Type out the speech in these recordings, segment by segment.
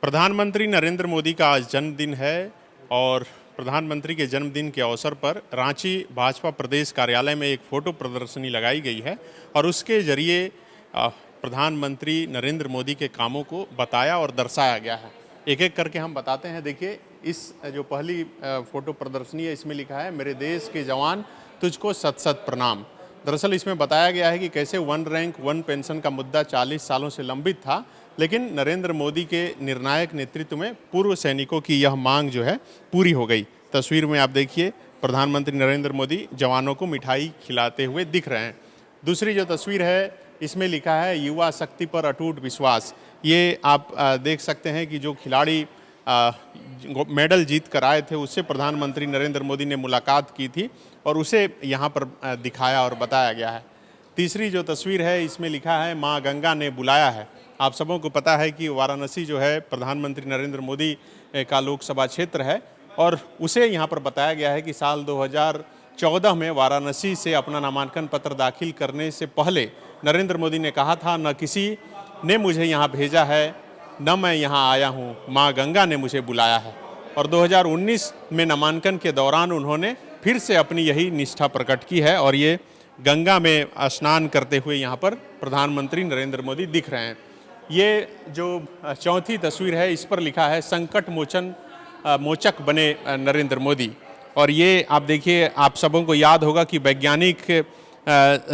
प्रधानमंत्री नरेंद्र मोदी का आज जन्मदिन है और प्रधानमंत्री के जन्मदिन के अवसर पर रांची भाजपा प्रदेश कार्यालय में एक फ़ोटो प्रदर्शनी लगाई गई है और उसके ज़रिए प्रधानमंत्री नरेंद्र मोदी के कामों को बताया और दर्शाया गया है। एक एक करके हम बताते हैं। देखिए, इस जो पहली फ़ोटो प्रदर्शनी है इसमें लिखा है, मेरे देश के जवान तुझको सत सत प्रणाम। दरअसल इसमें बताया गया है कि कैसे वन रैंक वन पेंशन का मुद्दा 40 सालों से लंबित था, लेकिन नरेंद्र मोदी के निर्णायक नेतृत्व में पूर्व सैनिकों की यह मांग जो है पूरी हो गई। तस्वीर में आप देखिए, प्रधानमंत्री नरेंद्र मोदी जवानों को मिठाई खिलाते हुए दिख रहे हैं। दूसरी जो तस्वीर है इसमें लिखा है, युवा शक्ति पर अटूट विश्वास। ये आप देख सकते हैं कि जो खिलाड़ी मेडल जीत कर आए थे उससे प्रधानमंत्री नरेंद्र मोदी ने मुलाकात की थी और उसे यहाँ पर दिखाया और बताया गया है। तीसरी जो तस्वीर है इसमें लिखा है, माँ गंगा ने बुलाया है। आप सबों को पता है कि वाराणसी जो है प्रधानमंत्री नरेंद्र मोदी का लोकसभा क्षेत्र है और उसे यहाँ पर बताया गया है कि साल 2014 में वाराणसी से अपना नामांकन पत्र दाखिल करने से पहले नरेंद्र मोदी ने कहा था, न किसी ने मुझे यहाँ भेजा है, न मैं यहाँ आया हूँ, माँ गंगा ने मुझे बुलाया है। और 2019 में नामांकन के दौरान उन्होंने फिर से अपनी यही निष्ठा प्रकट की है और ये गंगा में स्नान करते हुए यहाँ पर प्रधानमंत्री नरेंद्र मोदी दिख रहे हैं। ये जो चौथी तस्वीर है इस पर लिखा है, संकट मोचक बने नरेंद्र मोदी। और ये आप देखिए, आप सबों को याद होगा कि वैज्ञानिक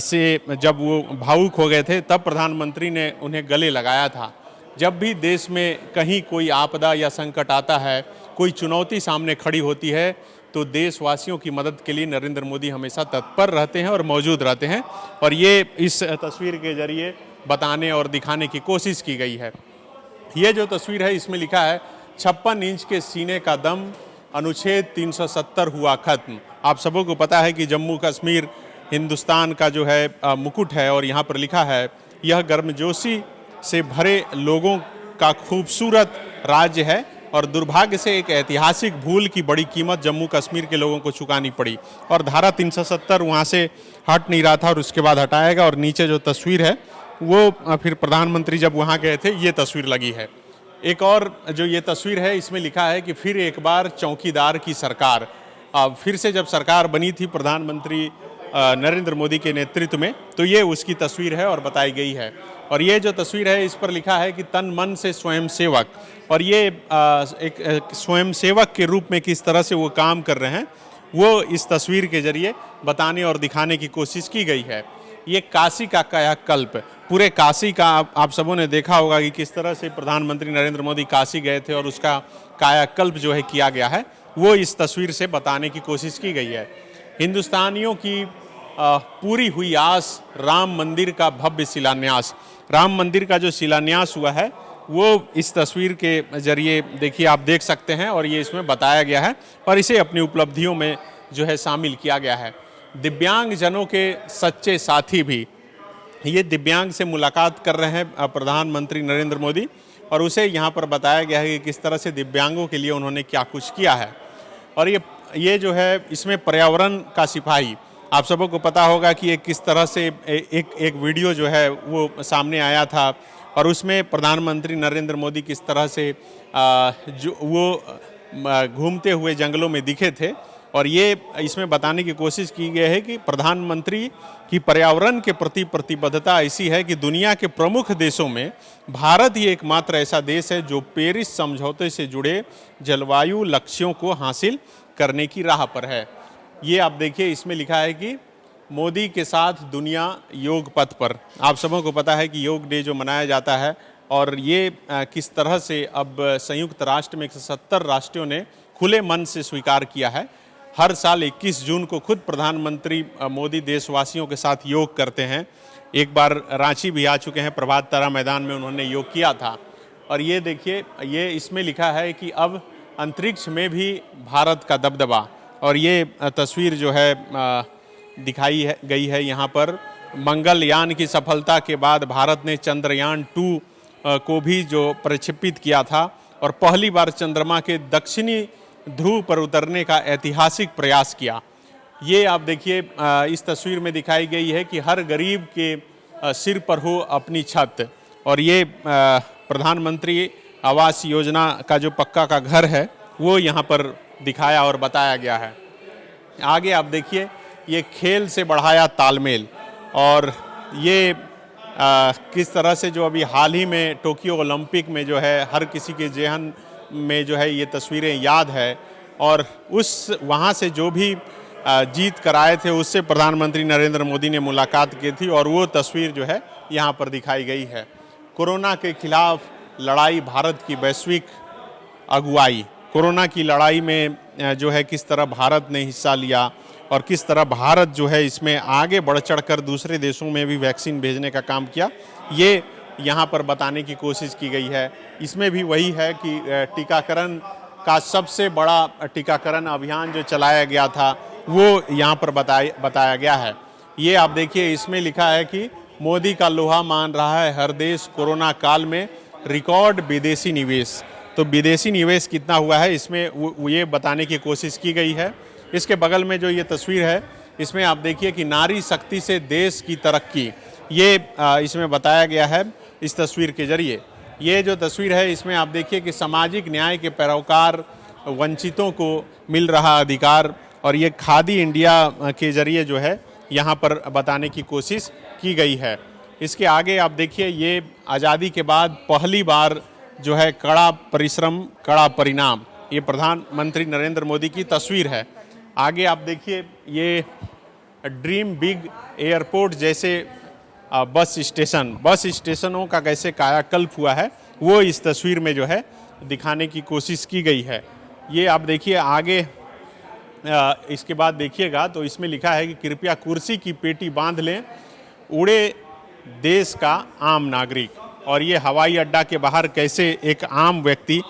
से जब वो भावुक हो गए थे तब प्रधानमंत्री ने उन्हें गले लगाया था। जब भी देश में कहीं कोई आपदा या संकट आता है, कोई चुनौती सामने खड़ी होती है, तो देशवासियों की मदद के लिए नरेंद्र मोदी हमेशा तत्पर रहते हैं और मौजूद रहते हैं। और ये इस तस्वीर के जरिए बताने और दिखाने की कोशिश की गई है। ये जो तस्वीर है इसमें लिखा है, 56 इंच के सीने का दम, अनुच्छेद 370 हुआ खत्म। आप सबों को पता है कि जम्मू कश्मीर हिंदुस्तान का जो है मुकुट है और यहाँ पर लिखा है, यह गर्मजोशी से भरे लोगों का खूबसूरत राज्य है और दुर्भाग्य से एक ऐतिहासिक भूल की बड़ी कीमत जम्मू कश्मीर के लोगों को चुकानी पड़ी। और धारा 370 वहाँ से हट नहीं रहा था और उसके बाद हटाएगा। और नीचे जो तस्वीर है वो फिर प्रधानमंत्री जब वहाँ गए थे ये तस्वीर लगी है। एक और जो ये तस्वीर है इसमें लिखा है कि फिर एक बार चौकीदार की सरकार। फिर से जब सरकार बनी थी प्रधानमंत्री नरेंद्र मोदी के नेतृत्व में, तो ये उसकी तस्वीर है और बताई गई है। और ये जो तस्वीर है इस पर लिखा है कि तन मन से स्वयं सेवक। और ये एक स्वयं सेवक के रूप में किस तरह से वो काम कर रहे हैं वो इस तस्वीर के जरिए बताने और दिखाने की कोशिश की गई है। ये काशी का कायाकल्प, पूरे काशी का आप सबों ने देखा होगा कि किस तरह से प्रधानमंत्री नरेंद्र मोदी काशी गए थे और उसका कायाकल्प जो है किया गया है, वो इस तस्वीर से बताने की कोशिश की गई है। हिंदुस्तानियों की पूरी हुई आस, राम मंदिर का भव्य शिलान्यास। राम मंदिर का जो शिलान्यास हुआ है वो इस तस्वीर के जरिए देखिए आप देख सकते हैं और ये इसमें बताया गया है और इसे अपनी उपलब्धियों में जो है शामिल किया गया है। दिव्यांग जनों के सच्चे साथी भी, ये दिव्यांग से मुलाकात कर रहे हैं प्रधानमंत्री नरेंद्र मोदी और उसे यहाँ पर बताया गया है कि किस तरह से दिव्यांगों के लिए उन्होंने क्या कुछ किया है। और ये जो है इसमें पर्यावरण का सिपाही, आप सबों को पता होगा कि एक किस तरह से एक वीडियो जो है वो सामने आया था और उसमें प्रधानमंत्री नरेंद्र मोदी किस तरह से जो वो घूमते हुए जंगलों में दिखे थे। और ये इसमें बताने की कोशिश की गई है कि प्रधानमंत्री की पर्यावरण के प्रति प्रतिबद्धता ऐसी है कि दुनिया के प्रमुख देशों में भारत ही एकमात्र ऐसा देश है जो पेरिस समझौते से जुड़े जलवायु लक्ष्यों को हासिल करने की राह पर है। ये आप देखिए, इसमें लिखा है कि मोदी के साथ दुनिया योग पथ पर। आप सबों को पता है कि योग डे जो मनाया जाता है और ये किस तरह से अब संयुक्त राष्ट्र में 170 राष्ट्रों ने खुले मन से स्वीकार किया है। हर साल 21 जून को खुद प्रधानमंत्री मोदी देशवासियों के साथ योग करते हैं। एक बार रांची भी आ चुके हैं, प्रभात तारा मैदान में उन्होंने योग किया था। और ये देखिए, ये इसमें लिखा है कि अब अंतरिक्ष में भी भारत का दबदबा। और ये तस्वीर जो है दिखाई गई है यहाँ पर। मंगलयान की सफलता के बाद भारत ने चंद्रयान 2 को भी जो प्रक्षेपित किया था और पहली बार चंद्रमा के दक्षिणी ध्रुव पर उतरने का ऐतिहासिक प्रयास किया। ये आप देखिए, इस तस्वीर में दिखाई गई है कि हर गरीब के सिर पर हो अपनी छत। और ये प्रधानमंत्री आवास योजना का जो पक्का का घर है वो यहाँ पर दिखाया और बताया गया है। आगे आप देखिए, ये खेल से बढ़ाया तालमेल, और ये किस तरह से जो अभी हाल ही में टोक्यो ओलंपिक में जो है हर किसी के जेहन में जो है ये तस्वीरें याद है, और उस वहाँ से जो भी जीत कर आए थे उससे प्रधानमंत्री नरेंद्र मोदी ने मुलाकात की थी, और वो तस्वीर जो है यहाँ पर दिखाई गई है। कोरोना के खिलाफ लड़ाई, भारत की वैश्विक अगुवाई, कोरोना की लड़ाई में जो है किस तरह भारत ने हिस्सा लिया और किस तरह भारत जो है इसमें आगे बढ़ चढ़ कर दूसरे देशों में भी वैक्सीन भेजने का काम किया, ये यहाँ पर बताने की कोशिश की गई है। इसमें भी वही है कि टीकाकरण का सबसे बड़ा टीकाकरण अभियान जो चलाया गया था वो यहाँ पर बताया गया है। ये आप देखिए, इसमें लिखा है कि मोदी का लोहा मान रहा है हर देश, कोरोना काल में रिकॉर्ड विदेशी निवेश। तो विदेशी निवेश कितना हुआ है इसमें ये बताने की कोशिश की गई है। इसके बगल में जो ये तस्वीर है इसमें आप देखिए कि नारी शक्ति से देश की तरक्की, ये इसमें बताया गया है इस तस्वीर के जरिए। ये जो तस्वीर है इसमें आप देखिए कि सामाजिक न्याय के पैरोकार, वंचितों को मिल रहा अधिकार, और ये खादी इंडिया के जरिए जो है यहाँ पर बताने की कोशिश की गई है। इसके आगे आप देखिए, ये आज़ादी के बाद पहली बार जो है कड़ा परिश्रम कड़ा परिणाम, ये प्रधानमंत्री नरेंद्र मोदी की तस्वीर है। आगे आप देखिए, ये ड्रीम बिग एयरपोर्ट जैसे बस स्टेशनों का कैसे कायाकल्प हुआ है वो इस तस्वीर में जो है दिखाने की कोशिश की गई है। ये आप देखिए आगे, इसके बाद देखिएगा तो इसमें लिखा है कि कृपया कुर्सी की पेटी बांध लें, उड़े देश का आम नागरिक। और ये हवाई अड्डा के बाहर कैसे एक आम व्यक्ति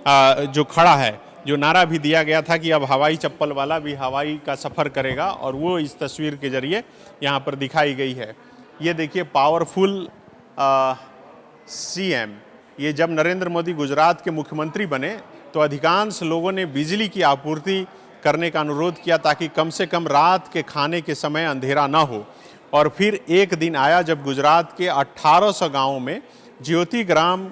जो खड़ा है, जो नारा भी दिया गया था कि अब हवाई चप्पल वाला भी हवाई का सफ़र करेगा, और वो इस तस्वीर के जरिए यहाँ पर दिखाई गई है। ये देखिए, पावरफुल सीएम, ये जब नरेंद्र मोदी गुजरात के मुख्यमंत्री बने तो अधिकांश लोगों ने बिजली की आपूर्ति करने का अनुरोध किया ताकि कम से कम रात के खाने के समय अंधेरा ना हो। और फिर एक दिन आया जब गुजरात के 1800 गाँवों में ज्योति ग्राम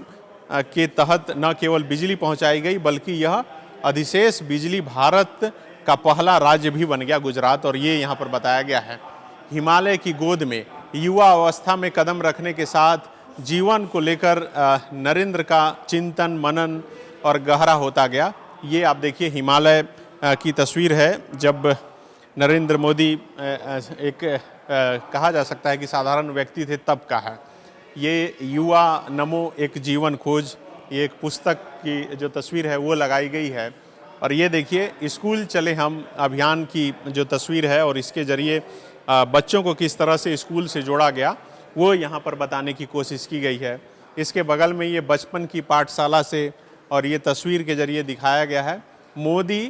के तहत न केवल बिजली पहुंचाई गई बल्कि यह अधिशेष बिजली भारत का पहला राज्य भी बन गया गुजरात। और ये यहाँ पर बताया गया है। हिमालय की गोद में युवा अवस्था में कदम रखने के साथ जीवन को लेकर नरेंद्र का चिंतन मनन और गहरा होता गया। ये आप देखिए, हिमालय की तस्वीर है जब नरेंद्र मोदी एक कहा जा सकता है कि साधारण व्यक्ति थे तब का है। ये युवा नमो एक जीवन खोज, ये एक पुस्तक की जो तस्वीर है वो लगाई गई है। और ये देखिए, स्कूल चले हम अभियान की जो तस्वीर है और इसके ज़रिए बच्चों को किस तरह से स्कूल से जोड़ा गया वो यहाँ पर बताने की कोशिश की गई है। इसके बगल में ये बचपन की पाठशाला से और ये तस्वीर के ज़रिए दिखाया गया है मोदी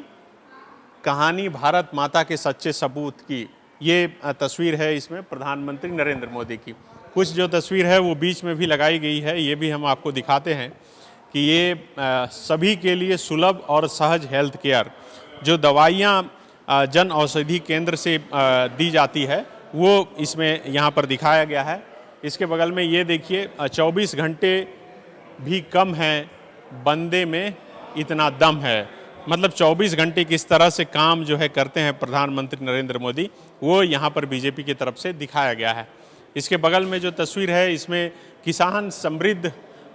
कहानी भारत माता के सच्चे सपूत की, ये तस्वीर है इसमें प्रधानमंत्री नरेंद्र मोदी की। कुछ जो तस्वीर है वो बीच में भी लगाई गई है, ये भी हम आपको दिखाते हैं कि ये सभी के लिए सुलभ और सहज हेल्थ केयर, जो दवाइयाँ जन औषधि केंद्र से दी जाती है वो इसमें यहाँ पर दिखाया गया है। इसके बगल में ये देखिए, 24 घंटे भी कम हैं, बंदे में इतना दम है। मतलब 24 घंटे किस तरह से काम जो है करते हैं प्रधानमंत्री नरेंद्र मोदी, वो यहाँ पर बीजेपी की तरफ से दिखाया गया है। इसके बगल में जो तस्वीर है इसमें किसान समृद्ध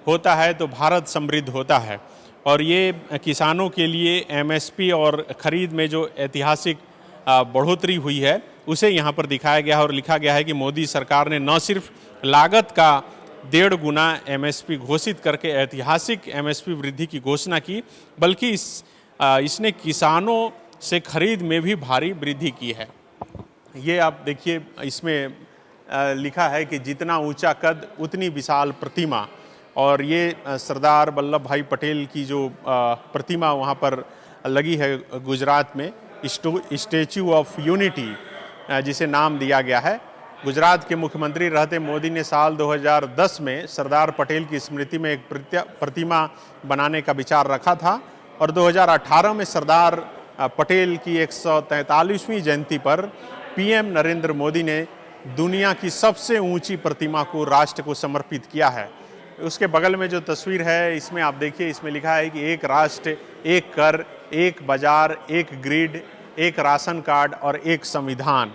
होता है तो भारत समृद्ध होता है, और ये किसानों के लिए एमएसपी और ख़रीद में जो ऐतिहासिक बढ़ोतरी हुई है उसे यहाँ पर दिखाया गया है। और लिखा गया है कि मोदी सरकार ने न सिर्फ लागत का 1.5 गुना एमएसपी घोषित करके ऐतिहासिक एमएसपी वृद्धि की घोषणा की, बल्कि इसने किसानों से खरीद में भी भारी वृद्धि की है। ये आप देखिए, इसमें लिखा है कि जितना ऊंचा कद उतनी विशाल प्रतिमा, और ये सरदार वल्लभ भाई पटेल की जो प्रतिमा वहाँ पर लगी है गुजरात में, स्टैच्यू ऑफ यूनिटी जिसे नाम दिया गया है। गुजरात के मुख्यमंत्री रहते मोदी ने साल 2010 में सरदार पटेल की स्मृति में एक प्रतिमा बनाने का विचार रखा था, और 2018 में सरदार पटेल की 143वीं जयंती पर पीएम नरेंद्र मोदी ने दुनिया की सबसे ऊंची प्रतिमा को राष्ट्र को समर्पित किया है। उसके बगल में जो तस्वीर है इसमें आप देखिए, इसमें लिखा है कि एक राष्ट्र, एक कर, एक बाजार, एक ग्रिड, एक राशन कार्ड और एक संविधान।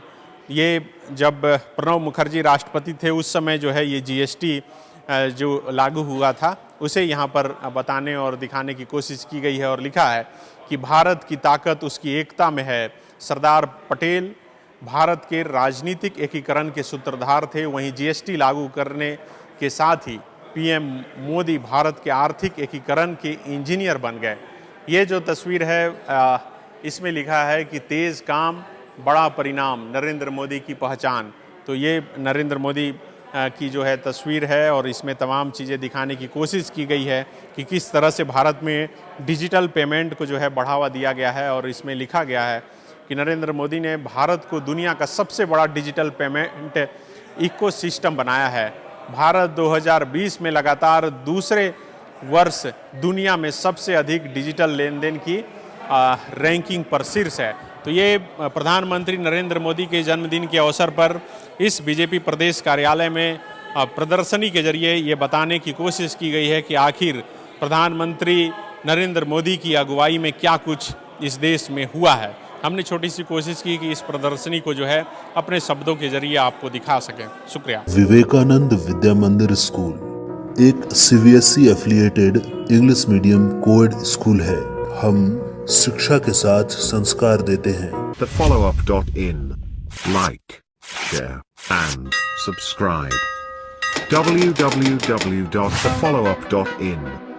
ये जब प्रणब मुखर्जी राष्ट्रपति थे उस समय जो है ये जीएसटी जो लागू हुआ था उसे यहाँ पर बताने और दिखाने की कोशिश की गई है और लिखा है कि भारत की ताकत उसकी एकता में है। सरदार पटेल भारत के राजनीतिक एकीकरण के सूत्रधार थे, वहीं जीएसटी लागू करने के साथ ही पीएम मोदी भारत के आर्थिक एकीकरण के इंजीनियर बन गए। ये जो तस्वीर है इसमें लिखा है कि तेज़ काम बड़ा परिणाम, नरेंद्र मोदी की पहचान। तो ये नरेंद्र मोदी की जो है तस्वीर है और इसमें तमाम चीज़ें दिखाने की कोशिश की गई है कि किस तरह से भारत में डिजिटल पेमेंट को जो है बढ़ावा दिया गया है। और इसमें लिखा गया है कि नरेंद्र मोदी ने भारत को दुनिया का सबसे बड़ा डिजिटल पेमेंट इकोसिस्टम बनाया है। भारत 2020 में लगातार दूसरे वर्ष दुनिया में सबसे अधिक डिजिटल लेन देन की रैंकिंग पर शीर्ष है। तो ये प्रधानमंत्री नरेंद्र मोदी के जन्मदिन के अवसर पर इस बीजेपी प्रदेश कार्यालय में प्रदर्शनी के जरिए ये बताने की कोशिश की गई है कि आखिर प्रधानमंत्री नरेंद्र मोदी की अगुवाई में क्या कुछ इस देश में हुआ है। हमने छोटी सी कोशिश की कि इस प्रदर्शनी को जो है अपने शब्दों के जरिए आपको दिखा सकें। शुक्रिया। विवेकानंद विद्या मंदिर स्कूल एक CBSE affiliated English medium coed school है। हम शिक्षा के साथ संस्कार देते हैं। thefollowup.in Like, share and subscribe. www.thefollowup.in